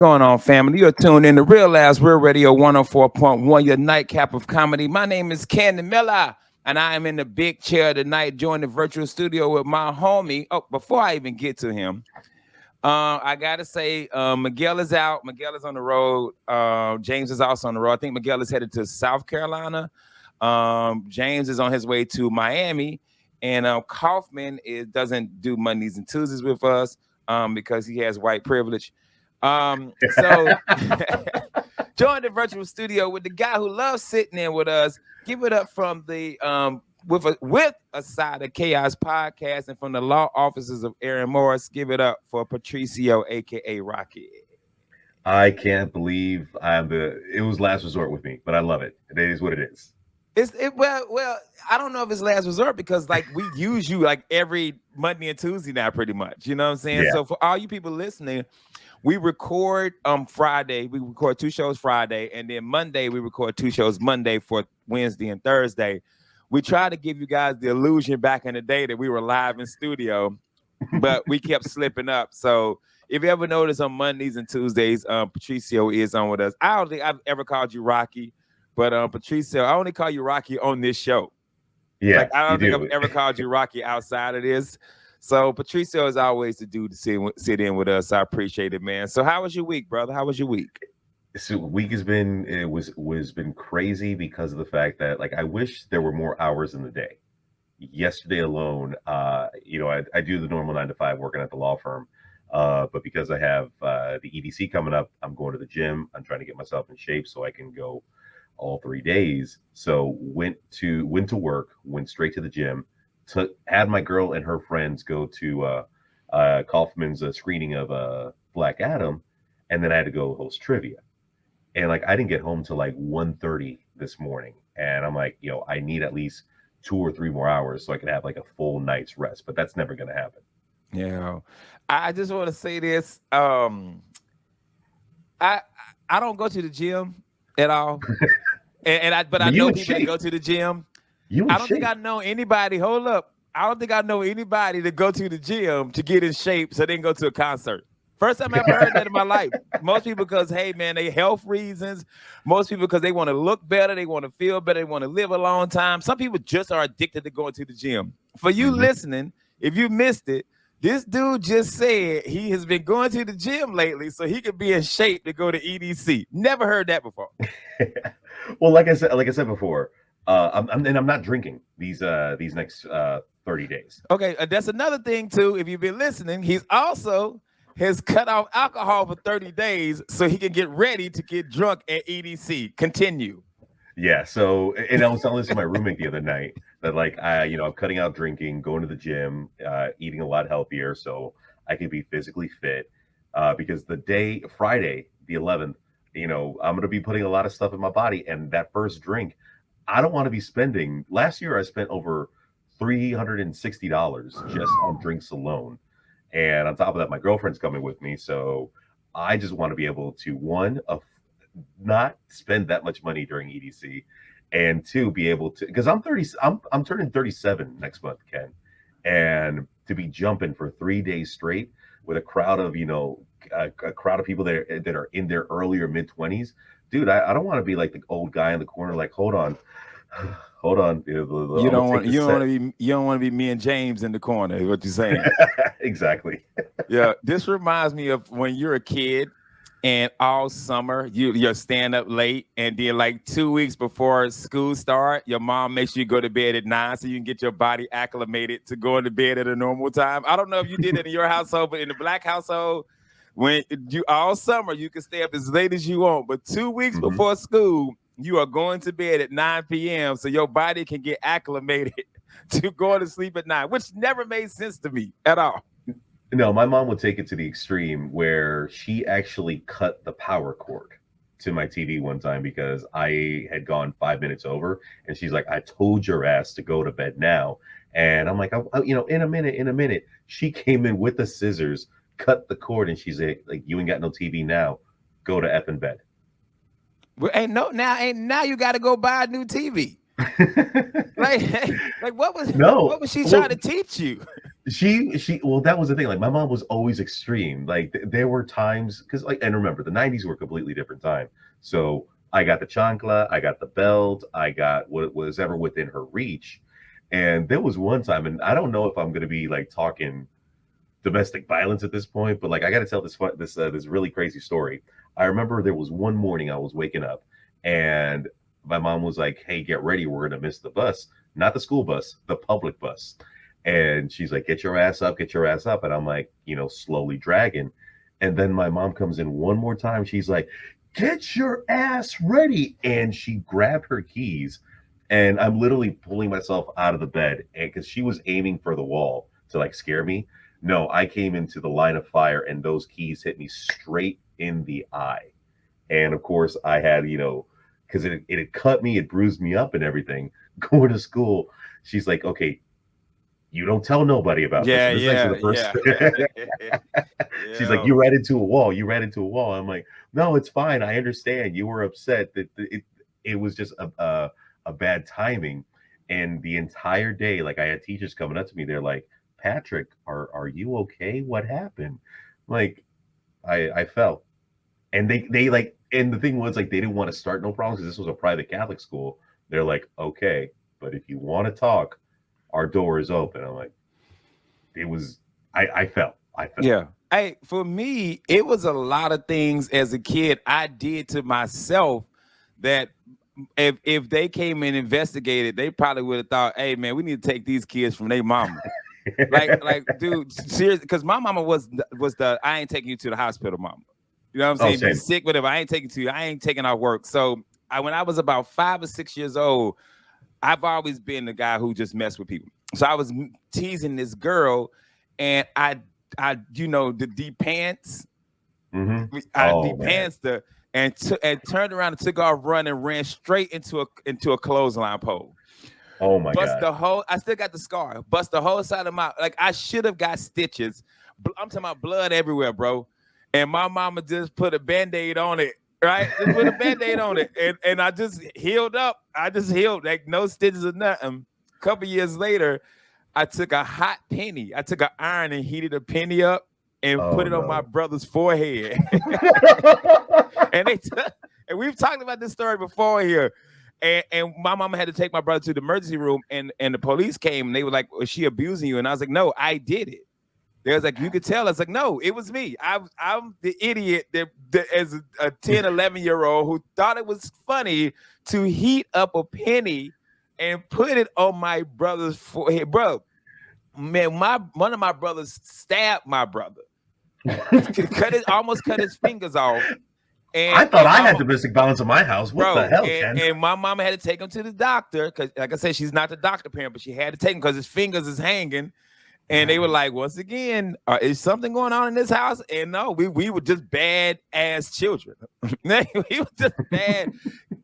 Going on, family? You're tuned in to Real Ass Real Radio 104.1, your nightcap of comedy. My name is Ken and and I am in the big chair tonight, joined the virtual studio with my homie. Oh, before I even get to him, I gotta say, Miguel is out. Miguel is on the road. James is also on the road. I think Miguel is headed to South Carolina. James is on his way to Miami, and Kaufman doesn't do Mondays and Tuesdays with us because he has white privilege. So join the virtual studio with the guy who loves sitting in with us. Give it up from the with a side of chaos podcast and from the law offices of Aaron Morris. Give it up for Patricio, aka Rocky. I can't believe it was last resort with me, but I love it. It is what it is. Well, I don't know if it's last resort because like we use you like every Monday and Tuesday now, pretty much. You know what I'm saying? Yeah. So for all you people listening, we record Friday. We record 2 shows Friday, and then Monday we record 2 shows Monday for Wednesday and Thursday. We try to give you guys the illusion back in the day that we were live in studio, but we kept slipping up. So if you ever notice on Mondays and Tuesdays, Patricio is on with us. I don't think I've ever called you Rocky, but Patricio, I only call you Rocky on this show. Yeah, like, I don't think I've ever called you Rocky outside of this. So Patricio is always the dude to sit in with us. I appreciate it, man. So how was your week, brother? How was your week? So week has been been crazy because of the fact that like I wish there were more hours in the day. Yesterday alone, I do the normal 9 to 5 working at the law firm, but because I have the EDC coming up, I'm going to the gym. I'm trying to get myself in shape so I can go all 3 days. So went to work, went straight to the gym. Had my girl and her friends go to Kaufman's screening of Black Adam, and then I had to go host trivia. And like I didn't get home till like 1:30 this morning, and I'm like, I need at least 2 or 3 more hours so I can have like a full night's rest. But that's never gonna happen. Yeah, I just want to say this. I don't go to the gym at all, but I know people that go to the gym. I don't think I know anybody. Hold up. I don't think I know anybody to go to the gym to get in shape so they can go to a concert. First time I ever heard that in my life. Most people because, hey, man, they health reasons. Most people because they want to look better. They want to feel better. They want to live a long time. Some people just are addicted to going to the gym. For you listening, if you missed it, this dude just said he has been going to the gym lately so he could be in shape to go to EDC. Never heard that before. Well, like I said before, I'm not drinking these next 30 days. Okay, that's another thing too. If you've been listening, he's also has cut off alcohol for 30 days so he can get ready to get drunk at EDC. Continue. Yeah. So, and I was telling this to my roommate the other night that like I'm cutting out drinking, going to the gym, eating a lot healthier so I can be physically fit. Because Friday, the 11th, I'm going to be putting a lot of stuff in my body, and that first drink, I don't want to be spending. Last year, I spent over $360 just on drinks alone. And on top of that, my girlfriend's coming with me. So I just want to be able to, not spend that much money during EDC, and 2, be able to, because I'm turning 37 next month, Ken. And to be jumping for 3 days straight with a crowd of, a crowd of people that are in their earlier mid-20s, dude, I don't want to be like the old guy in the corner, like, hold on. You don't want to be me and James in the corner, is what you're saying. Exactly. Yeah, this reminds me of when you're a kid and all summer you're staying up late, and then like 2 weeks before school start, your mom makes you go to bed at 9 so you can get your body acclimated to going to bed at a normal time. I don't know if you did it in your household, but in the Black household, when you all summer you can stay up as late as you want, but 2 weeks before school you are going to bed at 9 p.m. so your body can get acclimated to going to sleep at 9, which never made sense to me at all. No, my mom would take it to the extreme where she actually cut the power cord to my TV one time because I had gone 5 minutes over, and she's like, I told your ass to go to bed now. And I'm like, in a minute. She came in with the scissors, cut the cord, and she's like, you ain't got no TV now. Go to effing bed. Well, now you got to go buy a new TV. like what was she trying to teach you? Well, that was the thing. Like, my mom was always extreme. Like, there were times, because, like, and remember, the 90s were a completely different time. So I got the chancla, I got the belt, I got what was ever within her reach. And there was one time, and I don't know if I'm going to be like talking domestic violence at this point, but like, I got to tell this really crazy story. I remember there was one morning I was waking up, and my mom was like, "Hey, get ready, we're going to miss the bus, not the school bus, the public bus." And she's like, "Get your ass up, get your ass up." And I'm like, slowly dragging. And then my mom comes in one more time. She's like, "Get your ass ready." And she grabbed her keys. And I'm literally pulling myself out of the bed. And because she was aiming for the wall to like scare me. No, I came into the line of fire and those keys hit me straight in the eye. And of course, I had, because it had cut me, it bruised me up and everything. Going to school, she's like, "Okay, you don't tell nobody about this." Yeah, And this is actually yeah, the first. yeah. She's like, Yeah. "You ran into a wall. You ran into a wall." I'm like, "No, it's fine. I understand. You were upset that it was just a bad timing." And the entire day, like, I had teachers coming up to me. They're like, "Patrick, are you okay? What happened?" Like, I fell, and they like, and the thing was, like, they didn't want to start no problems because this was a private Catholic school. They're like, "Okay, but if you want to talk, our door is open." I'm like, it was, I fell. I fell. Yeah. Hey, for me, it was a lot of things as a kid I did to myself that if they came and investigated, they probably would have thought, "Hey, man, we need to take these kids from their mama." Like, dude, seriously, because my mama was the "I ain't taking you to the hospital" mama. You know what I'm Oh, saying? Be same. sick, whatever. I ain't taking to you. I ain't taking our work. So when I was about 5 or 6 years old, I've always been the guy who just messed with people. So I was teasing this girl, and the deep pants. Mm-hmm. I Oh man. depends the and turned around and took off running, ran straight into a clothesline pole. Oh my Bust god. the whole. I still got the scar. Bust the whole side of my. Like, I should have got stitches. I'm talking about blood everywhere, bro. And my mama just put a band-aid on it. Right, just put a band-aid on it, and I just healed up. I just healed, like, no stitches or nothing. A couple years later, I took a hot penny. I took an iron and heated a penny up and Oh put it on my no. brother's forehead. and they took, and we've talked about this story before here. And my mama had to take my brother to the emergency room, and the police came, and they were like, "Was she abusing you?" And I was like, "No, I did it." They was like, "You could tell." I was like, "No, it was me. I'm the idiot that as a 10, 11-year-old who thought it was funny to heat up a penny and put it on my brother's forehead." Bro, man, one of my brothers stabbed my brother, almost cut his fingers off. I And thought I my had domestic violence in my house. What the bro, hell, and, Ken? and my mama had to take him to the doctor because, like I said, she's not the doctor parent, but she had to take him because his fingers is hanging. And they were like, "Once again, is something going on in this house?" And no, we were just bad ass children. We were just bad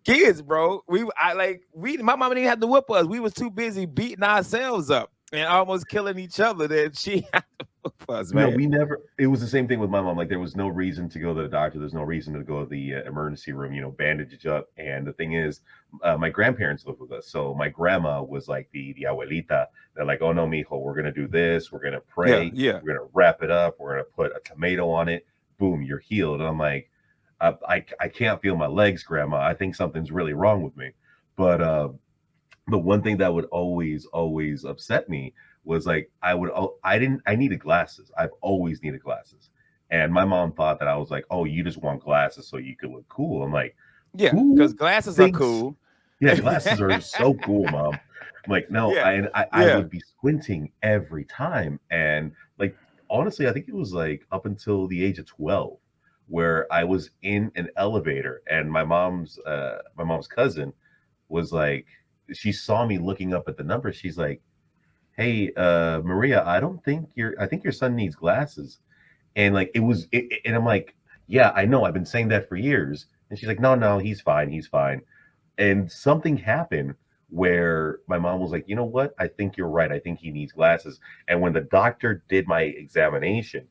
kids, bro. My mama didn't have to whip us. We was too busy beating ourselves up and almost killing each other that she had to whip us, No, man. we never. It was the same thing with my mom. Like, there was no reason to go to the doctor. There's no reason to go to the emergency room. Bandage up. And the thing is, my grandparents lived with us, so my grandma was like the abuelita. They're like, "Oh no, mijo, we're gonna do this. We're gonna Yeah, pray. yeah. We're gonna wrap it up. We're gonna put a tomato on it. Boom, you're healed." And I'm like, I can't feel my legs, Grandma. I think something's really wrong with me. But the one thing that would always upset me was, like, I needed glasses. I've always needed glasses. And my mom thought that I was like, "Oh, you just want glasses so you could look cool." I'm like, Yeah, because "Who glasses are thinks, cool. yeah, glasses are so cool, Mom?" I'm like, "No," Yeah, I yeah. would be squinting every time. And, like, honestly, I think it was like up until the age of 12 where I was in an elevator, and my mom's cousin was like, she saw me looking up at the number. She's like, "Hey, Maria, I think your son needs glasses." And, like, and I'm like, "Yeah, I know. I've been saying that for years." And she's like, "No, no, he's fine. He's fine." And something happened where my mom was like, "You know what? I think you're right. I think he needs glasses." And when the doctor did my examination,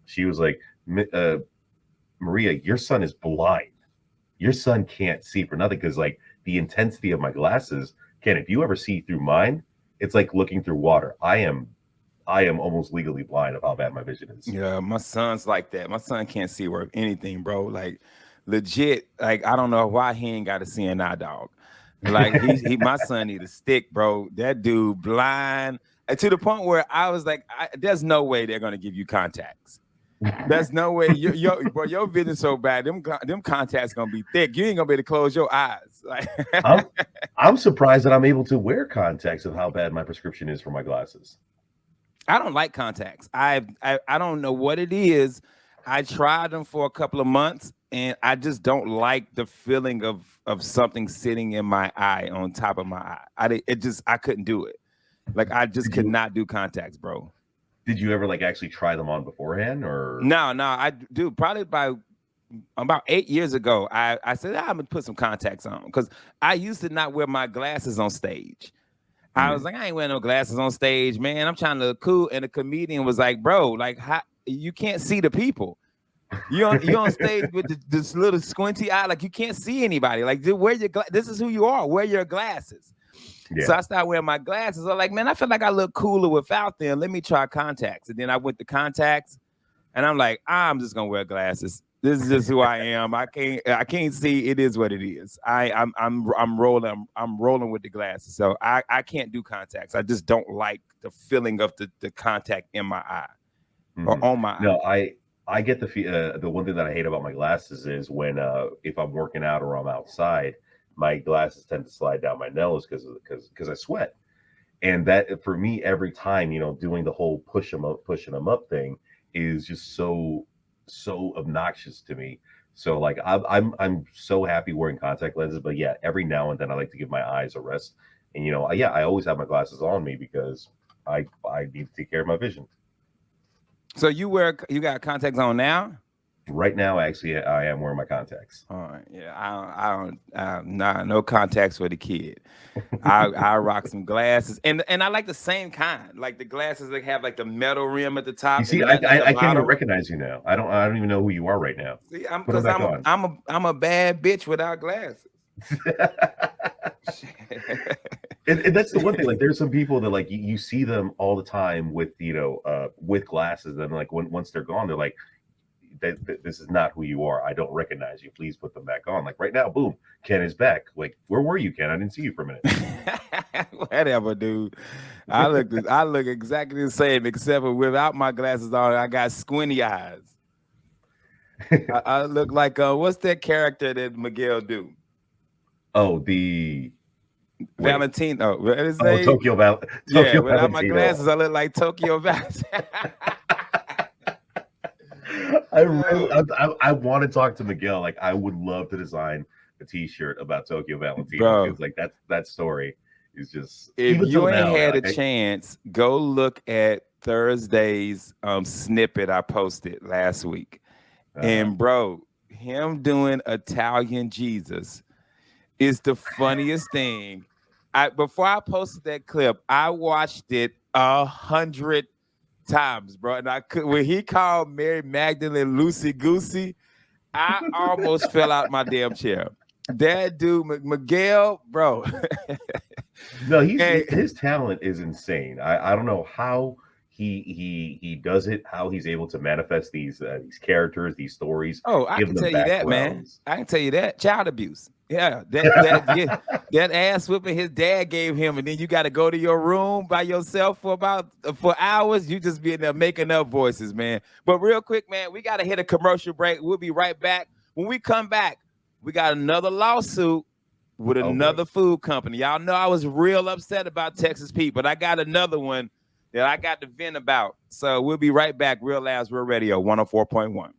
she was like, "Maria, your son is blind. Your son can't see for nothing." Because, like, the intensity of my glasses, Ken, if you ever see through mine, it's like looking through water. I am I am almost legally blind of how bad my vision is. Yeah, my son's like that. My son can't see worth anything, bro. Like legit, like I don't know why he ain't got a seeing eye dog. Like my son need a stick, bro. That dude blind. And to the point where I was like, there's no way they're gonna give you contacts. There's no way your vision so bad. Them contacts gonna be thick. You ain't gonna be able to close your eyes. Like I'm I'm surprised that I'm able to wear contacts of how bad my prescription is for my glasses. I don't like contacts. I don't know what it is. I tried them for a couple of months, and I just don't like the feeling of something sitting in my eye on top of my eye. I couldn't do it. Like I just could not do contacts, bro. Did you ever like actually try them on beforehand, or No, I do. Probably by about 8 years ago, I said I'm gonna put some contacts on because I used to not wear my glasses on stage. I was like, I ain't wearing no glasses on stage, man. I'm trying to look cool. And the comedian was like, bro, like how you can't see the people. You on stage with this little squinty eye, like you can't see anybody. Like, dude, wear your this is who you are. Wear your glasses. Yeah. So I started wearing my glasses. I'm like, man, I feel like I look cooler without them. Let me try contacts. And then I went to contacts, and I'm like, I'm just gonna wear glasses. This is just who I am. I can't see. It is what it is. I'm rolling with the glasses. So I can't do contacts. I just don't like the feeling of the contact in my eye or on my eye. No, I get the one thing that I hate about my glasses is when if I'm working out or I'm outside, my glasses tend to slide down my nose because I sweat. And that for me, every time, doing the whole pushing them up thing is just so obnoxious to me. So like I'm so happy wearing contact lenses, but yeah, every now and then I like to give my eyes a rest. And I always have my glasses on me because I need to take care of my vision. So you got contacts on now? Right now, actually, I am wearing my contacts. All right, yeah, I don't, no contacts for the kid. I rock some glasses, and I like the same kind, like the glasses that have like the metal rim at the top. You see, I can't even recognize you now. I don't even know who you are right now. See, I'm a bad bitch without glasses. and that's the one thing. Like, there's some people that like you see them all the time with with glasses, and like once they're gone, they're like, this is not who you are. I don't recognize you. Please put them back on. Like right now, boom, Ken is back. Like, where were you, Ken? I didn't see you for a minute. Whatever, dude. I look exactly the same, except for without my glasses on, I got squinty eyes. I look like what's that character that Miguel do? Oh, the Valentino. What is Tokyo Valentino. Yeah, without my glasses, I look like Tokyo Valentino. I want to talk to Miguel. Like, I would love to design a T-shirt about Tokyo Valentino. Because like that story is just. If you ain't had a chance, go look at Thursday's snippet I posted last week, and bro, him doing Italian Jesus is the funniest thing. Before I posted that clip, I watched it 100 times, bro. And when he called Mary Magdalene Lucy Goosey, I almost fell out my damn chair. That dude, Miguel, bro. No, his talent is insane. I don't know how he does it, how he's able to manifest these characters, these stories. Oh, I can tell you that, man. I can tell you that. Child abuse. Yeah, that ass whipping his dad gave him, and then you got to go to your room by yourself for hours. You just be in there making up voices, man. But real quick, man, we got to hit a commercial break. We'll be right back. When we come back, we got another lawsuit with another food company. Y'all know I was real upset about Texas Pete, but I got another one that I got to vent about. So we'll be right back. Real Labs, Real Radio 104.1.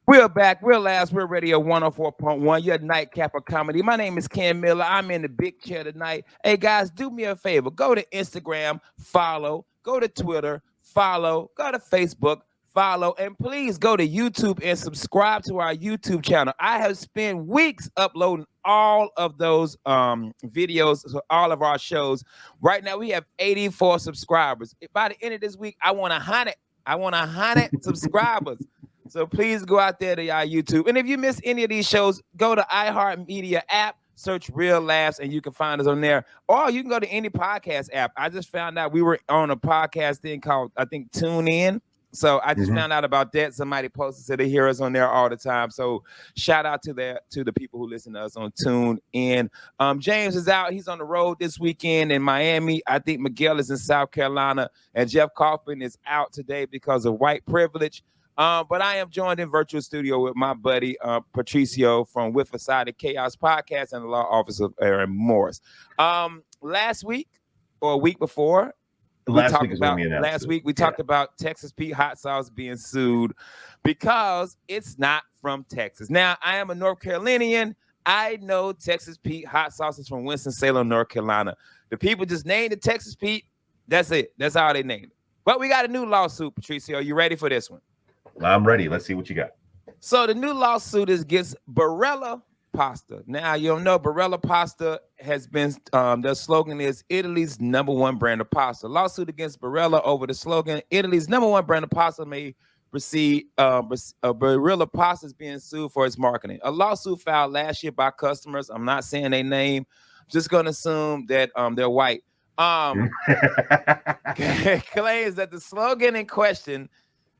We're back. Real Labs, Real Radio 104.1. Your nightcap of comedy. My name is Ken Miller. I'm in the big chair tonight. Hey, guys, do me a favor. Go to Instagram, follow. Go to Twitter, follow. Go to Facebook, follow. And please go to YouTube and subscribe to our YouTube channel. I have spent weeks uploading all of those videos, so all of our shows. Right now, we have 84 subscribers. By the end of this week, I want 100. I want 100 subscribers. So please go out there to our YouTube. And if you miss any of these shows, go to iHeartMedia app, search Real Laughs, and you can find us on there. Or you can go to any podcast app. I just found out we were on a podcast thing called, I think, Tune In. So I just found out about that. Somebody posted, said they hear us on there all the time. So shout out to the people who listen to us on Tune In. James is out. He's on the road this weekend in Miami. I think Miguel is in South Carolina, and Jeff Kaufman is out today because of white privilege. But I am joined in virtual studio with my buddy Patricio from With a Side of Chaos podcast and the law office of Aaron Morris. Last week or a week before, we talked about Texas Pete hot sauce being sued because it's not from Texas. Now, I am a North Carolinian. I know Texas Pete hot sauce is from Winston-Salem, North Carolina. The people just named it Texas Pete. That's it. That's how they named it. But we got a new lawsuit, Patricio. You ready for this one? I'm ready. Let's see what you got. So the new lawsuit is against Barilla Pasta. Now, you don't know, Barilla Pasta has been, their slogan is Italy's #1 brand of pasta. Lawsuit against Barilla over the slogan, Italy's #1 brand of pasta may proceed. Barilla Pasta is being sued for its marketing. A lawsuit filed last year by customers. I'm not saying their name. I'm just going to assume that they're white. Claims that the slogan in question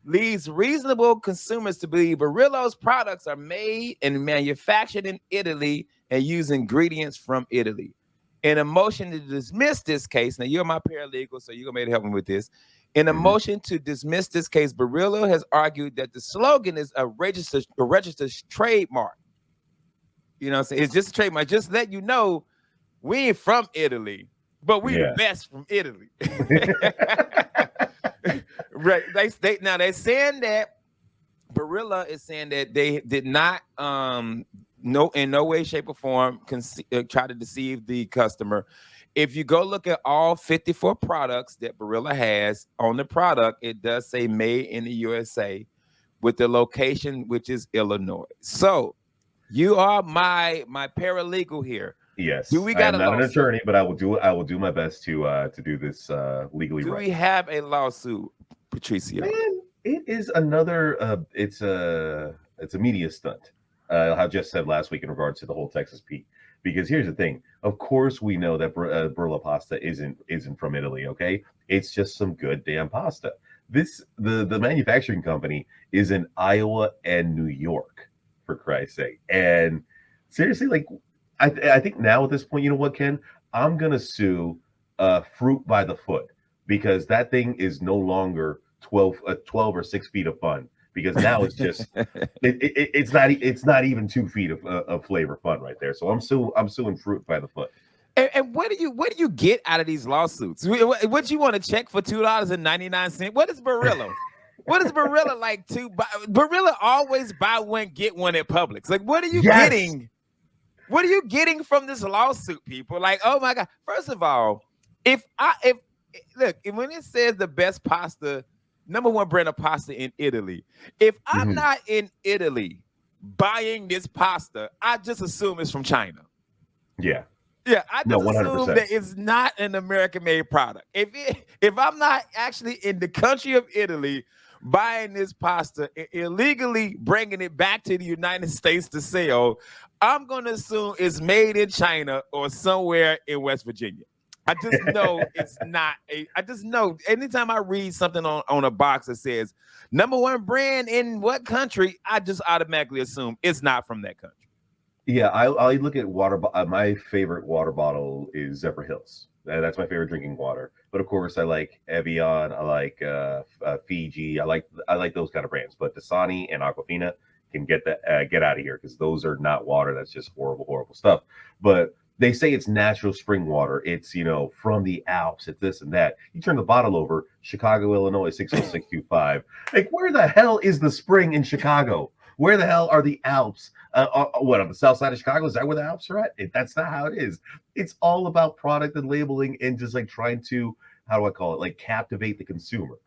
leads reasonable consumers to believe Barilla's products are made and manufactured in Italy and use ingredients from Italy. In a motion to dismiss this case, now you're my paralegal, so you're going to be able to help me with this. In a motion to dismiss this case, Barilla has argued that the slogan is a registered trademark. You know what I'm saying? It's just a trademark. Just let you know, we ain't from Italy, but we the best from Italy. Right. They're saying that Barilla is saying that they did not in no way, shape, or form try to deceive the customer. If you go look at all 54 products that Barilla has on the product, it does say made in the USA with the location, which is Illinois. So you are my paralegal here. Yes, I'm not an attorney, but I will do my best to do this legally right. Do we have a lawsuit, Patricio? Man, it is another. It's a media stunt. I just said last week in regards to the whole Texas Pete. Because here's the thing. Of course, we know that Barilla pasta isn't from Italy. Okay, it's just some good damn pasta. The manufacturing company is in Iowa and New York, for Christ's sake. And seriously, like. I think now at this point, you know what, Ken? I'm going to sue Fruit by the Foot because that thing is no longer 12 or 6 feet of fun because now it's just it's not even 2 feet of flavor fun right there. So I'm suing Fruit by the Foot. And what do you get out of these lawsuits? What you want to check for $2.99? What is Barilla? What is Barilla like to buy? Barilla always buy one, get one at Publix. Like, what are you getting? What are you getting from this lawsuit, people? Like, oh my God. First of all, when it says the best pasta, #1 brand of pasta in Italy, if I'm not in Italy buying this pasta, I just assume it's from China. Yeah. Yeah, I just assume that it's not an American-made product. If I'm not actually in the country of Italy buying this pasta, illegally bringing it back to the United States to sell, I'm going to assume it's made in China or somewhere in West Virginia. I just know it's not I just know anytime I read something on a box that says #1 brand in what country, I just automatically assume it's not from that country. Yeah, I look at water. My favorite water bottle is Zephyr Hills. That's my favorite drinking water. But of course, I like Evian. I like Fiji. I like those kind of brands. But Dasani and Aquafina can get out of here because those are not water. That's just horrible stuff. But they say it's natural spring water. It's from the Alps. It's this and that. You turn the bottle over, Chicago, Illinois 60625. Like, where the hell is the spring in Chicago? Where the hell are the Alps? What, on the south side of Chicago? Is that where the Alps are at? That's not how it is. It's all about product and labeling and just like trying to, how do I call it, like captivate the consumer.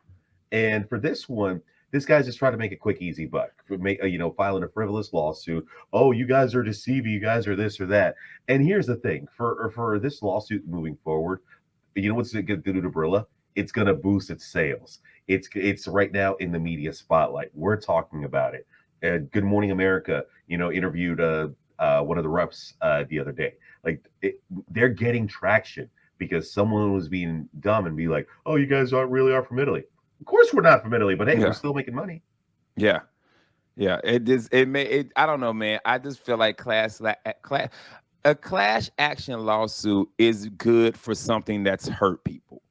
And for this one, this guy's just trying to make a quick, easy buck. Filing a frivolous lawsuit. Oh, you guys are deceiving. You guys are this or that. And here's the thing: for this lawsuit moving forward, you know what's it going to do to Barilla? It's going to boost its sales. It's right now in the media spotlight. We're talking about it. Good Morning America, interviewed one of the reps the other day. Like they're getting traction because someone was being dumb and be like, "Oh, you guys are from Italy." Of course, we're not from Italy, but hey, we're still making money. Yeah, yeah. It is. It may. It, I don't know, man. I just feel like a class action lawsuit is good for something that's hurt people.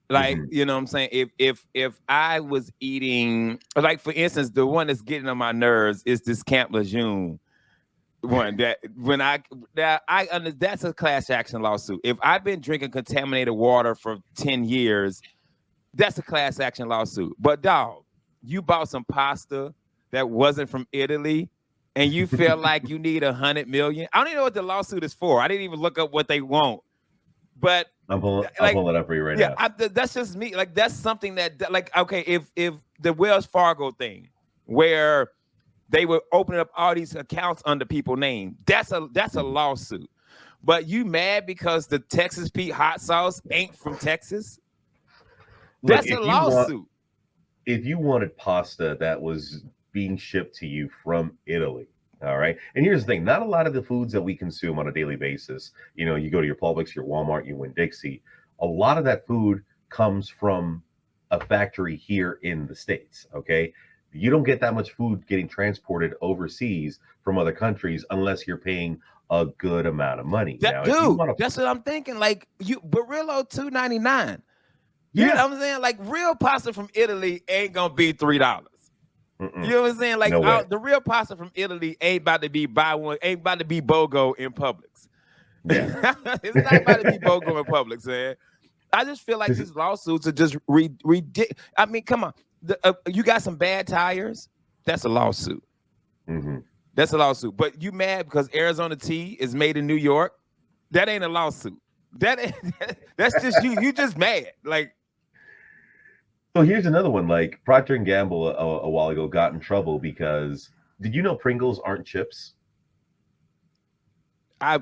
Like, you know what I'm saying? If I was eating, like for instance, the one that's getting on my nerves is this Camp Lejeune one that that's a class action lawsuit. If I've been drinking contaminated water for 10 years, that's a class action lawsuit. But dog, you bought some pasta that wasn't from Italy and you feel like you need 100 million. I don't even know what the lawsuit is for. I didn't even look up what they want. But I'll pull it up for you right now. That's just me. Like that's something that, like, okay, if the Wells Fargo thing, where they were opening up all these accounts under people's name, that's a lawsuit. But you mad because the Texas Pete hot sauce ain't from Texas? That's a lawsuit. If you wanted pasta that was being shipped to you from Italy. All right. And here's the thing. Not a lot of the foods that we consume on a daily basis, you know, you go to your Publix, your Walmart, you Winn-Dixie, a lot of that food comes from a factory here in the States. Okay. You don't get that much food getting transported overseas from other countries unless you're paying a good amount of money. That's what I'm thinking. Like Barillo $2.99. You know what I'm saying? Like real pasta from Italy ain't gonna be $3. You know what I'm saying? Like the real pasta from Italy ain't about to be ain't about to be BOGO in Publix. Yeah. It's not about to be BOGO in Publix, man. I just feel like these lawsuits are just ridiculous. I mean, come on. You got some bad tires? That's a lawsuit. That's a lawsuit. But you mad because Arizona tea is made in New York? That ain't a lawsuit. That's just you. You just mad. Like. So here's another one. Like Procter & Gamble a while ago got in trouble because did you know Pringles aren't chips? I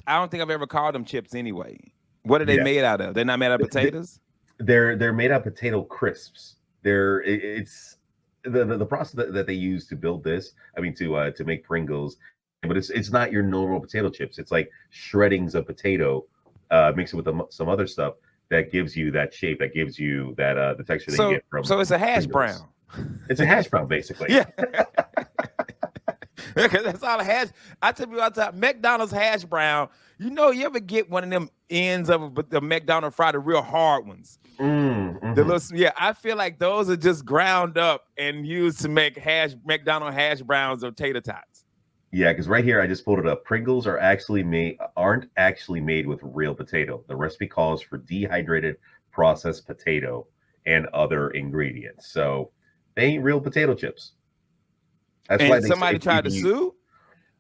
don't think I've ever called them chips anyway. What are they made out of? They're not made out of potatoes? They're made out of potato crisps. It's the process that they use to build this. I mean to make Pringles, but it's not your normal potato chips. It's like shreddings of potato mixed with some other stuff that gives you that shape, that gives you that the texture that you get from. So it's a hash Pringles. brown. It's a hash brown, basically. Yeah. Because that's all a hash. I tell you all the time, McDonald's hash brown. You know, you ever get one of them ends of the McDonald's fry, the real hard ones? The little, I feel like those are just ground up and used to make McDonald's hash browns or tater tots. Yeah, because right here I just pulled it up. Pringles aren't actually made with real potato. The recipe calls for dehydrated processed potato and other ingredients. So they ain't real potato chips. That's why somebody tried to sue.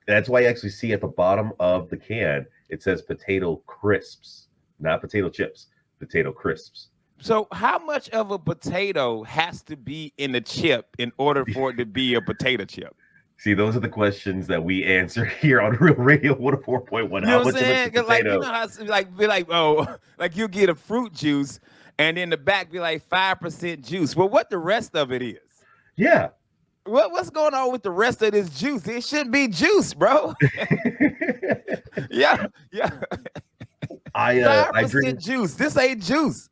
That's why you actually see at the bottom of the can it says potato crisps, not potato chips, potato crisps. So how much of a potato has to be in the chip in order for it to be a potato chip? See, those are the questions that we answer here on Real Radio 104.1. You know what I'm saying? Like, you know how be like, oh, like you get a fruit juice and in the back be like 5% juice. Well, what the rest of it is? Yeah. What's going on with the rest of this juice? It should be juice, bro. yeah. I drink juice. This ain't juice.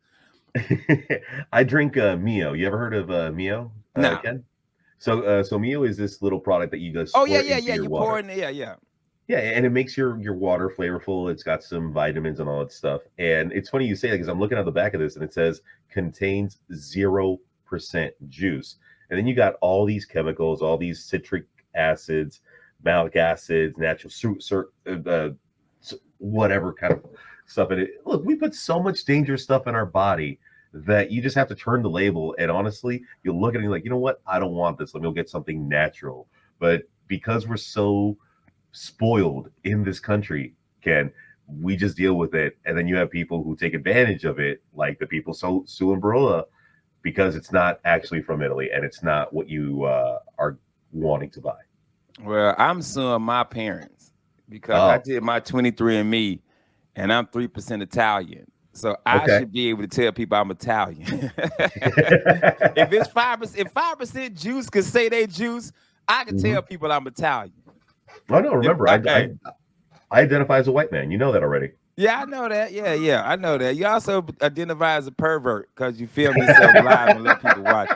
I drink Mio. You ever heard of Mio? No. Ken? So Mio is this little product that you just you pour in there, yeah, and it makes your water flavorful. It's got some vitamins and all that stuff. And it's funny you say that because I'm looking at the back of this and it says contains 0% juice. And then you got all these chemicals, all these citric acids, malic acids, natural whatever kind of stuff in it. Look, we put so much dangerous stuff in our body that you just have to turn the label. And honestly, you'll look at it and you're like, you know what? I don't want this. Let me go get something natural. But because we're so spoiled in this country, Ken, we just deal with it. And then you have people who take advantage of it, like the people suing Barilla, because it's not actually from Italy and it's not what you are wanting to buy. Well, I'm suing my parents because I did my 23andMe and I'm 3% Italian. So I should be able to tell people I'm Italian. If 5% juice can say they juice, I can tell people I'm Italian. Oh no, remember, I identify as a white man. You know that already. Yeah, I know that. Yeah, I know that. You also identify as a pervert because you film yourself live and let people watch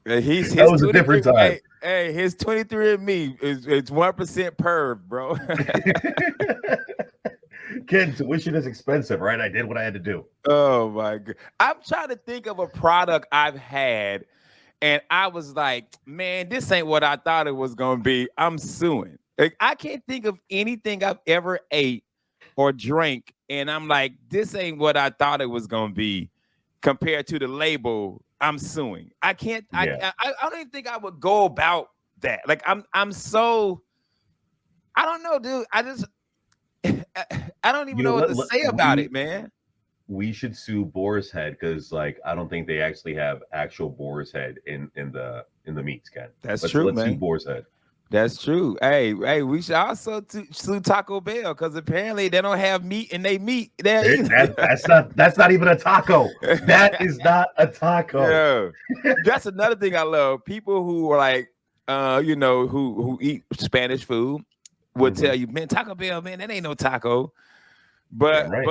it. He's That his was a 23. different time. Hey, his 23 and me is 1% perv, bro. Ken, tuition is expensive, right? I did what I had to do. Oh my god. I'm trying to think of a product I've had, and I was like, man, this ain't what I thought it was gonna be. I'm suing. Like, I can't think of anything I've ever ate or drank, and I'm like, this ain't what I thought it was gonna be compared to the label. I'm suing. I can't. Yeah. I don't even think I would go about that. Like, I'm so. I don't know, dude. I don't even You know, know what to say about it, man. we should sue Boar's Head because, like, I don't think they actually have actual Boar's Head in the meats, Ken. That's true, let's sue man. Boar's Head. That's true. Hey, we should also sue Taco Bell because apparently they don't have meat in they meat there either. That's not even a taco. That is not a taco. Yeah. That's another thing I love. People who are like, who eat Spanish food would tell you, man, Taco Bell, man, that ain't no taco. But right.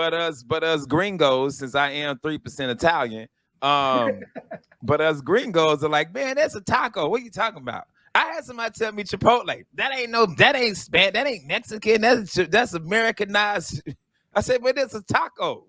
but us gringos, since I am 3% Italian, but us gringos are like, man, that's a taco. What are you talking about? I had somebody tell me Chipotle. That ain't Spanish, that ain't Mexican, that's Americanized. I said, but it's a taco.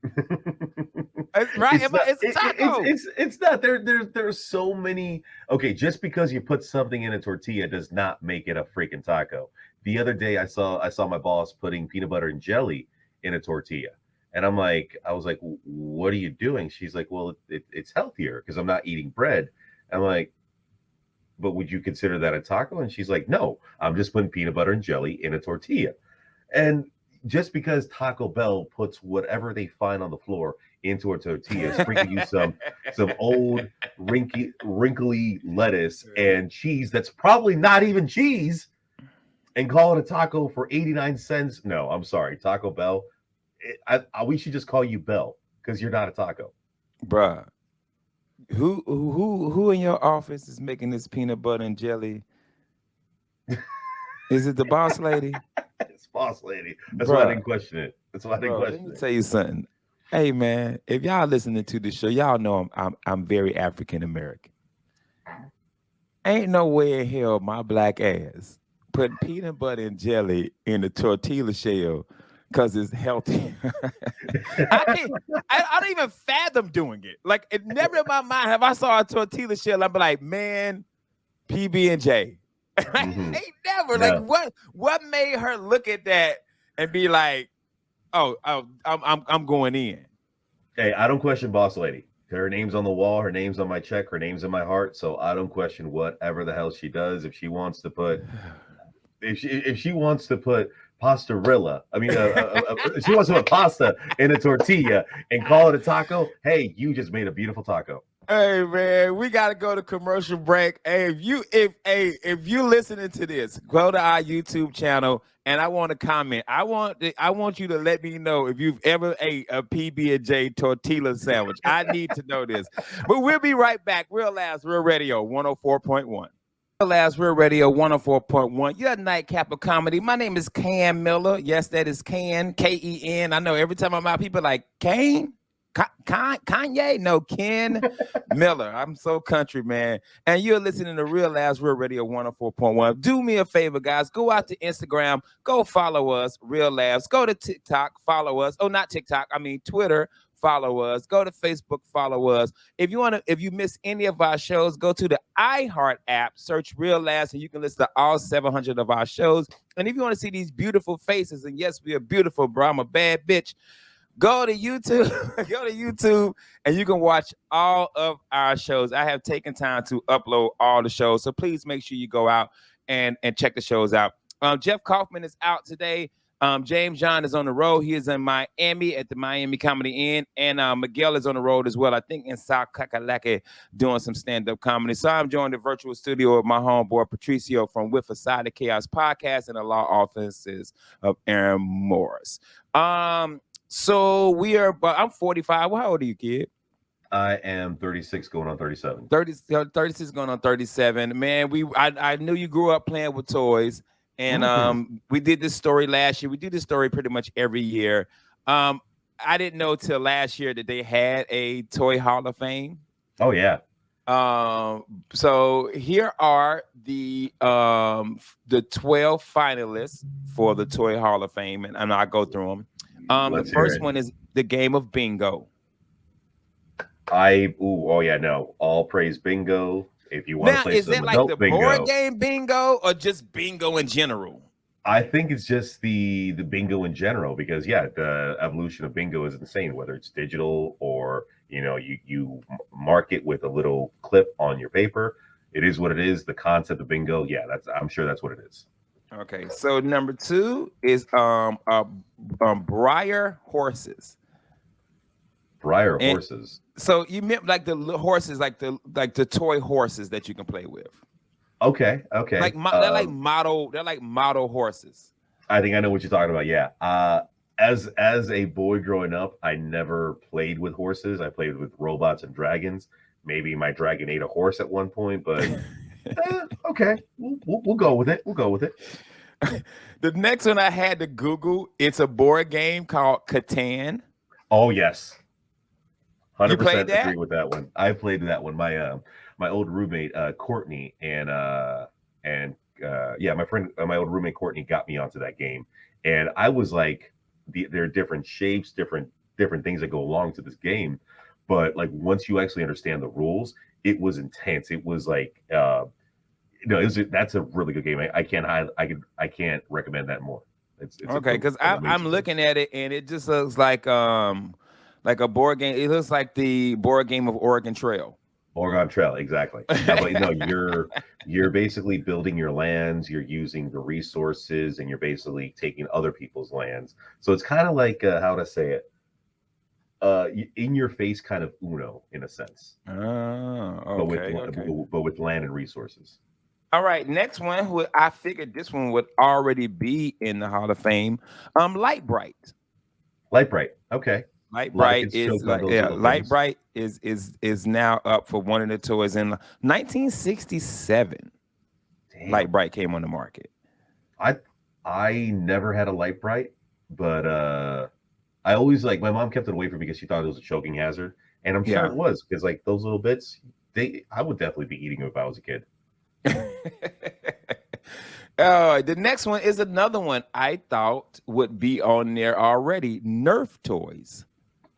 Right? It's a taco. It's not. There's so many. Okay, just because you put something in a tortilla does not make it a freaking taco. The other day I saw my boss putting peanut butter and jelly in a tortilla. And I was like, what are you doing? She's like, well, it's healthier because I'm not eating bread. I'm like, but would you consider that a taco? And she's like, no, I'm just putting peanut butter and jelly in a tortilla. And just because Taco Bell puts whatever they find on the floor into a tortilla, sprinkle you some old wrinkly lettuce and cheese that's probably not even cheese, and call it a taco for 89 cents. No, I'm sorry, Taco Bell. We should just call you Bell because you're not a taco, bruh. Who in your office is making this peanut butter and jelly? Is it the boss lady? It's boss lady. That's why I didn't question it. Let me tell you something. Hey man, if y'all listening to the show, y'all know I'm very African American. Ain't no way in hell my black ass putting peanut butter and jelly in the tortilla shell because it's healthy. I don't even fathom doing it. Like, it never in my mind have I saw a tortilla shell, I'd be like, man, PB&J. Ain't never. Yeah. Like, what made her look at that and be like, oh, I'm going in? Hey, I don't question boss lady. Her name's on the wall. Her name's on my check. Her name's in my heart. So I don't question whatever the hell she does. If she wants to put, if she wants to put pastarilla, if she wants to put pasta in a tortilla and call it a taco, hey, you just made a beautiful taco. Hey man, we gotta go to commercial break. Hey, if you listening to this, go to our YouTube channel and I want to comment. I want you to let me know if you've ever ate a PB&J tortilla sandwich. I need to know this. But we'll be right back. Real Labs, Real Radio 104.1. Real Labs, Real Radio 104.1. Your nightcap of comedy. My name is Ken Miller. Yes, that is Ken, Ken. I know every time I'm out, people are like, Kane? Kanye? No, Ken Miller. I'm so country, man. And you're listening to Real Labs, Real Radio 104.1. Do me a favor, guys. Go out to Instagram. Go follow us, Real Labs. Go to TikTok. Follow us. Oh, not TikTok. I mean Twitter. Follow us. Go to Facebook. Follow us. If you miss any of our shows, go to the iHeart app. Search Real Labs, and you can listen to all 700 of our shows. And if you want to see these beautiful faces, and yes, we are beautiful, bro. I'm a bad bitch. Go to YouTube, and you can watch all of our shows. I have taken time to upload all the shows, so please make sure you go out and check the shows out. Jeff Kaufman is out today. James John is on the road. He is in Miami at the Miami Comedy Inn, and Miguel is on the road as well, I think in South Kakalaki, doing some stand-up comedy. So I'm joined in the virtual studio with my homeboy Patricio from With a Side of Chaos podcast and the law offices of Aaron Morris. So I'm 45. Well, how old are you, kid? I am 36 going on 37. 36 going on 37. Man, I knew you grew up playing with toys. And we did this story last year. We do this story pretty much every year. I didn't know till last year that they had a Toy Hall of Fame. Oh yeah. So here are the 12 finalists for the Toy Hall of Fame, and I'll go through them. The first one is the game of bingo. No. All praise bingo. If you want to play some adult bingo. Is it like the board game bingo or just bingo in general? I think it's just the bingo in general because the evolution of bingo is insane. Whether it's digital or you mark it with a little clip on your paper, it is what it is. The concept of bingo, I'm sure that's what it is. Okay, so number 2 is Briar horses. Briar horses. So you meant like the horses, like the toy horses that you can play with. Okay. Like they're like model horses. I think I know what you're talking about. Yeah. As a boy growing up, I never played with horses. I played with robots and dragons. Maybe my dragon ate a horse at one point, but okay, we'll go with it. We'll go with it. The next one I had to Google. It's a board game called Catan. Oh yes. 100% agree with that one. I played that one. My old roommate Courtney and my old roommate Courtney got me onto that game, and I was like, there are different shapes, different things that go along to this game, but like once you actually understand the rules, it was intense. It was like that's a really good game. I can't recommend that more. It's okay because I'm looking at it and it just looks like a board game. It looks like the board game of Oregon Trail. Oregon Trail, exactly. But you're basically building your lands. You're using the resources, and you're basically taking other people's lands. So it's kind of like how to say it, in your face, kind of Uno in a sense. Oh, okay. But with land and resources. All right, next one. I figured this one would already be in the Hall of Fame. Light Bright. Light Bright. Okay. Light Bright is now up for one of the toys in 1967. Damn. Light Bright came on the market. I never had a Light Bright, but I always my mom kept it away from me because she thought it was a choking hazard, and I'm sure it was because like those little bits, I would definitely be eating them if I was a kid. The next one is another one I thought would be on there already. Nerf toys.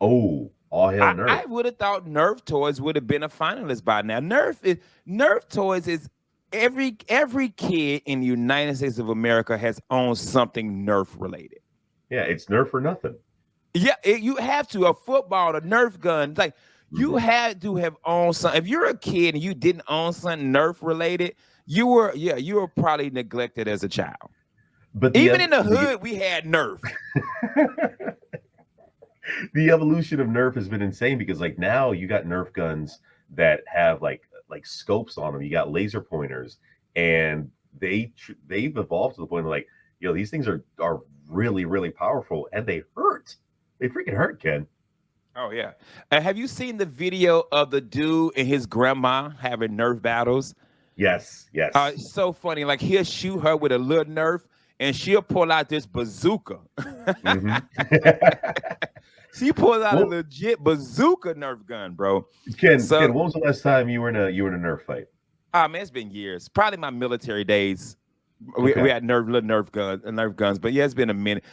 Oh, all hail Nerf. I would have thought Nerf toys would have been a finalist by now. Nerf toys is every kid in the United States of America has owned something Nerf related. Yeah, it's Nerf or nothing. Yeah, you have to. A football, a Nerf gun, like you had to have owned something. If you're a kid and you didn't own something Nerf related, you were probably neglected as a child. But even in the hood, we had Nerf. The evolution of Nerf has been insane because like now you got Nerf guns that have like scopes on them. You got laser pointers, and they've evolved to the point of like, these things are really, really powerful, and they hurt. They freaking hurt, Ken. Oh yeah. Have you seen the video of the dude and his grandma having Nerf battles? Yes. It's so funny. Like he'll shoot her with a little Nerf, and she'll pull out this bazooka. She pulls out a legit bazooka Nerf gun, bro. Ken, when was the last time you were in a Nerf fight? Man, it's been years. Probably my military days. We had little Nerf guns, but yeah, it's been a minute.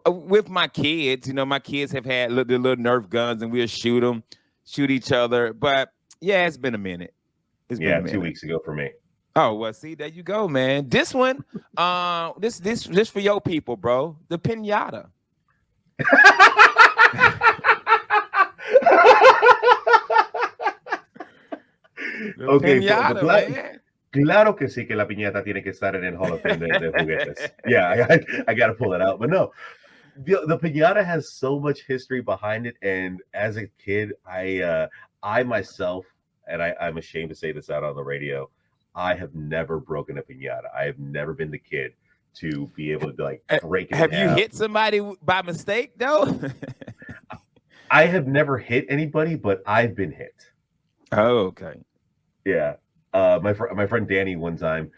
With my kids, my kids have had the little Nerf guns, and we'll shoot each other. But yeah, it's been a minute. It's been a minute. 2 weeks ago for me. Oh well, see, there you go, man. This one, this for your people, bro. The piñata. Okay, piñata, claro que sí que la piñata tiene que estar en el Hall of Fame de juguetes. Yeah, I got to pull it out. But no, the piñata has so much history behind it. And as a kid, I myself, and I'm ashamed to say this out on the radio, I have never broken a piñata. I have never been the kid to be able to break it. Have you hit somebody by mistake though? I have never hit anybody, but I've been hit. Oh, okay. Yeah. My friend Danny one time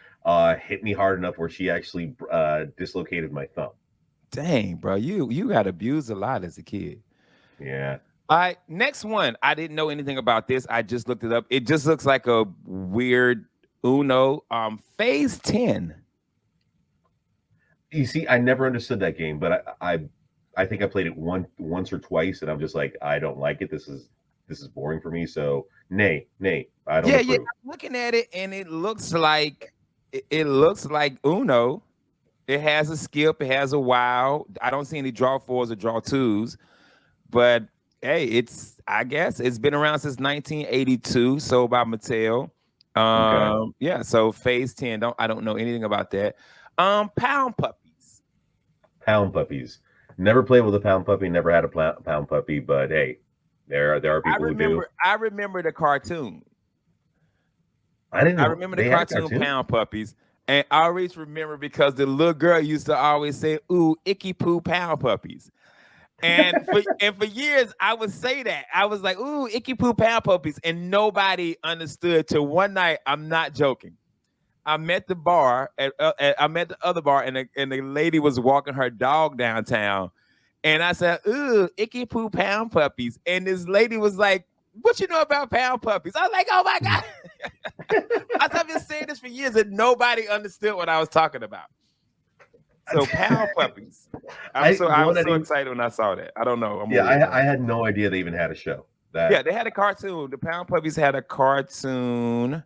hit me hard enough where she actually dislocated my thumb. Dang, bro, you got abused a lot as a kid. Yeah. All right, next one. I didn't know anything about this. I just looked it up. It just looks like a weird Uno. Phase 10. You see, I never understood that game, but I think I played it once or twice, and I'm just like, I don't like it. This is boring for me. So nay, I don't Yeah. approve. I'm looking at it, and it looks like Uno. It has a skip. It has a wow. I don't see any draw fours or draw twos, but hey, I guess it's been around since 1982. Sold by Mattel. Okay. Yeah. So phase 10. I don't know anything about that. Pound puppies. Pound puppies. Never played with a pound puppy. Never had a pound puppy. But hey, there are people who do. I remember the cartoon. I didn't I know remember the they had a cartoon cartoon. Pound Puppies. And I always remember because the little girl used to always say, "Ooh, icky poo pound puppies." And for years I would say that. I was like, "Ooh, icky poo pound puppies." And nobody understood till one night, I'm not joking. I'm at the bar, I'm at the other bar, and the lady was walking her dog downtown. And I said, "Ooh, icky poo pound puppies." And this lady was like, "What you know about pound puppies?" I was like, "Oh my God." I've been saying this for years and nobody understood what I was talking about. So pound puppies. I was so excited when I saw that. I don't know. I'm Yeah, weird, I man. had no idea they even had a show. Yeah, That they had a cartoon. The Pound Puppies had a cartoon.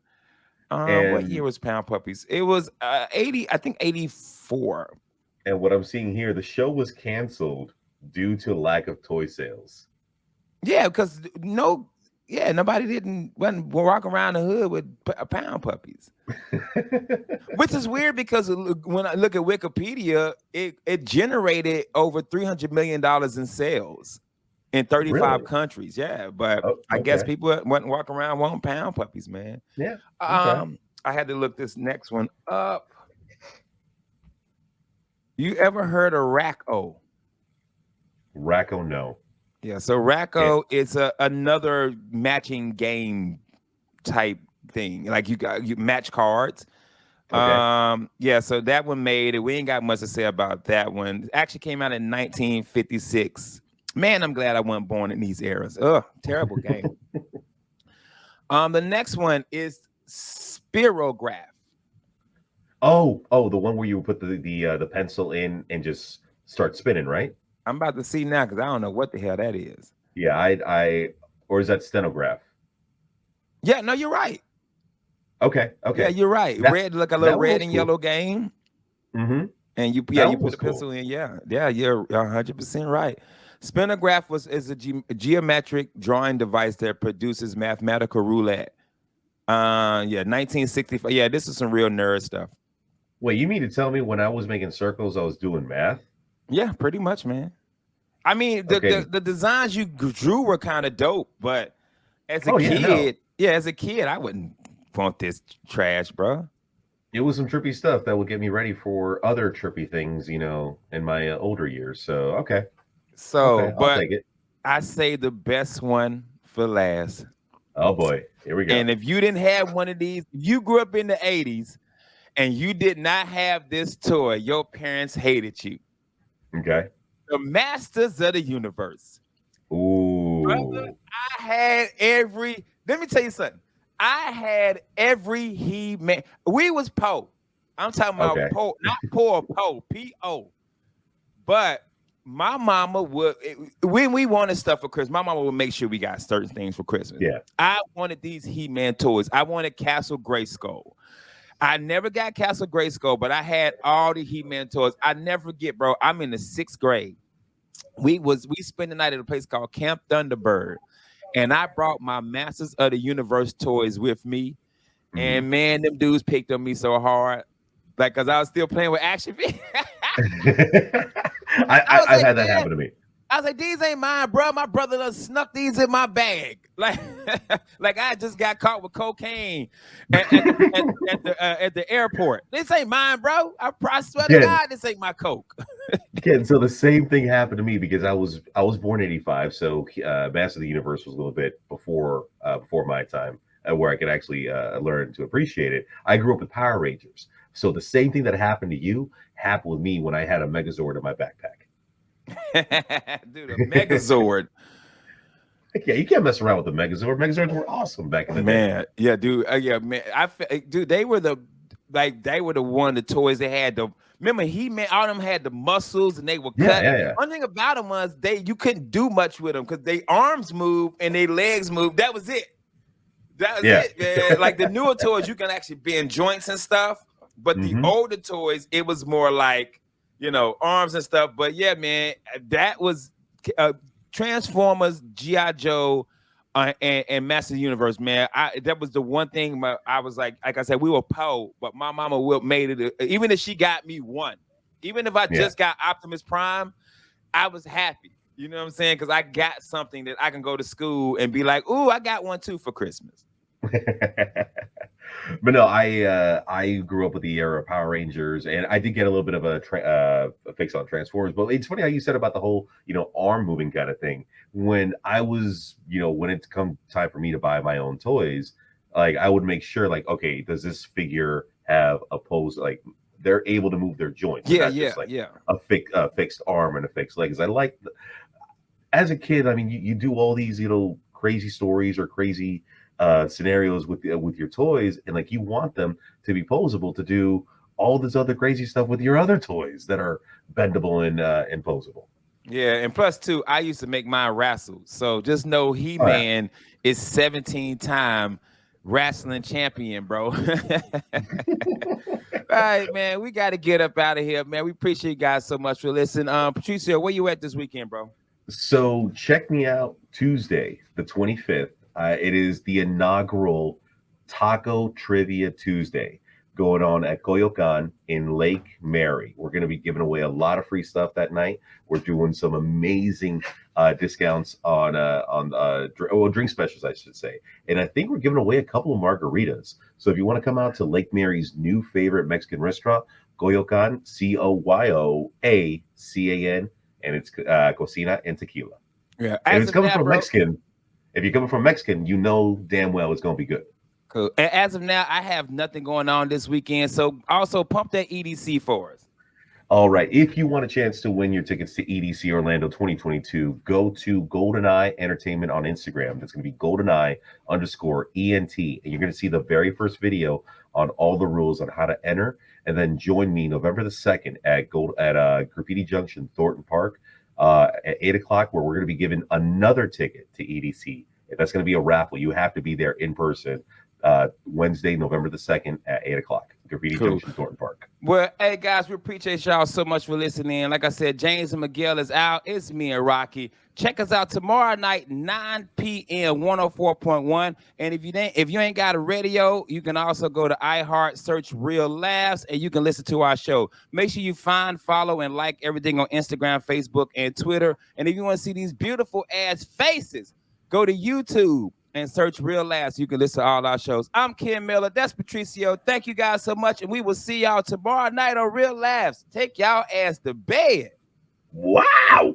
What year and was Pound Puppies? It was 80, I think 84. and what I'm seeing here, the show was canceled due to lack of toy sales. Yeah, because nobody wasn't walking around the hood with Pound Puppies. Which is weird because when I look at Wikipedia, it generated over $300 million in sales in 35 Really? countries. Yeah, but Oh, I guess okay. people wasn't walking around wanting pound puppies, man. Yeah. Okay. I had to look this next one up. You ever heard of Racco? Racco, no. Yeah, so Yeah. Racco is another matching game type thing. Like you match cards. Okay. Yeah, so that one made it. We ain't got much to say about that one. It actually came out in 1956. Man, I'm glad I wasn't born in these eras. Ugh, terrible game. The next one is Spirograph. Oh, the one where you put the pencil in and just start spinning, right? I'm about to see now because I don't know what the hell that is. Yeah, I or is that stenograph? Yeah, no, you're right. Okay, Yeah, okay. you're right. That Red, like a little that one red was and cool. yellow game. Mm-hmm. And That you one put was the pencil cool. in. Yeah, you're 100% right. Spinograph is a geometric drawing device that produces mathematical roulette. Yeah, 1965. Yeah, this is some real nerd stuff. Wait, you mean to tell me when I was making circles, I was doing math? Yeah, pretty much, man. I mean, Okay. the designs you drew were kind of dope, but Oh yeah, no. as a kid, I wouldn't want this trash, bro. It was some trippy stuff that would get me ready for other trippy things, in my older years. So So, okay, I'll but take it. I say the best one for last. Oh boy, here we go. And if you didn't have one of these, if you grew up in the 80s and you did not have this toy, your parents hated you. Okay. The Masters of the Universe. Brother, Ooh. let me tell you something. I had every He-Man. We was poor. I'm talking about Okay. poor, not poor, poor, P-O. But my mama would, when we wanted stuff for Christmas, my mama would make sure we got certain things for Christmas. Yeah. I wanted these He-Man toys. I wanted Castle Grayskull. I never got Castle Grayskull, but I had all the He-Man toys. I never forget, bro. I'm in the 6th grade. We spent the night at a place called Camp Thunderbird, and I brought my Masters of the Universe toys with me. Mhm. And man, them dudes picked on me so hard, like because I was still playing with action figures. I was I've like, had that man, happen to me. I was like, these ain't mine, bro. My brother done snuck these in my bag. Like, like I just got caught with cocaine at the airport. This ain't mine, bro. I swear to Ken, God, this ain't my coke. Ken, so the same thing happened to me because I was born in '85, so Master of the Universe was a little bit before my time, where I could actually learn to appreciate it. I grew up with Power Rangers, so the same thing that happened to you happened with me when I had a Megazord in my backpack. Dude, a Megazord. Yeah, you can't mess around with the Megazord. Megazords were awesome back in the day. Man, yeah, dude, yeah, man. Dude, they were the one of the toys that had the. Remember, he man, all them had the muscles and they were Yeah, cut. yeah, yeah, One thing about them was you couldn't do much with them because their arms move and their legs move. That was it. That was yeah. it, man. Like the newer toys, you can actually bend joints and stuff. But the Hmm. older toys, it was more like, arms and stuff. But yeah, man, that was uh, Transformers, G.I. Joe, and Master Universe, man. That was the one thing I was like I said, we were poor, but my mama made it. Even if she got me one, even if I Yeah. just got Optimus Prime, I was happy. You know what I'm saying? Because I got something that I can go to school and be like, "Ooh, I got one too for Christmas." But no, I grew up with the era of Power Rangers, and I did get a little bit of a fix on Transformers. But it's funny how you said about the whole arm moving kind of thing. When I was when it come time for me to buy my own toys, like I would make sure like, okay, does this figure have a pose like they're able to move their joints and Yeah, not yeah, just like yeah. a fixed arm and a fixed leg? Because I like as a kid, I mean, you do all these, crazy stories or crazy scenarios with your toys, and like you want them to be posable to do all this other crazy stuff with your other toys that are bendable and posable. Yeah, and plus too, I used to make mine wrestle. So just know Oh yeah. He-Man is 17-time wrestling champion, bro. All right, man. We got to get up out of here, man. We appreciate you guys so much for listening. Patricio, where you at this weekend, bro? So check me out Tuesday, the 25th. It is the inaugural Taco Trivia Tuesday going on at Coyoacan in Lake Mary. We're going to be giving away a lot of free stuff that night. We're doing some amazing discounts on drink specials, I should say. And I think we're giving away a couple of margaritas. So if you want to come out to Lake Mary's new favorite Mexican restaurant, Coyoacan, Coyaacan, and it's cocina and tequila. Yeah. And if As it's of coming now, from bro. Mexican, if you're coming from Mexican, you know damn well it's going to be good. Cool. And as of now, I have nothing going on this weekend. So also pump that EDC for us. All right. If you want a chance to win your tickets to EDC Orlando 2022, go to GoldenEye Entertainment on Instagram. That's going to be GoldenEye_ENT. And you're going to see the very first video on all the rules on how to enter. And then join me November the 2nd at Graffiti Junction, Thornton Park, at 8 o'clock, where we're going to be giving another ticket to EDC. That's going to be a raffle. You have to be there in person Wednesday, November the 2nd at 8 o'clock. Graffiti Cool. Junction, Thornton Park. Well, hey guys, we appreciate y'all so much for listening. Like I said, James and Miguel is out. It's me and Rocky. Check us out tomorrow night, 9 p.m. 104.1. And if you ain't got a radio, you can also go to iHeart, search Real Laughs, and you can listen to our show. Make sure you find, follow, and like everything on Instagram, Facebook, and Twitter. And if you want to see these beautiful ass faces, go to YouTube and search Real Laughs. You can listen to all our shows. I'm Ken Miller. That's Patricio. Thank you guys so much. And we will see y'all tomorrow night on Real Laughs. Take y'all ass to bed. Wow.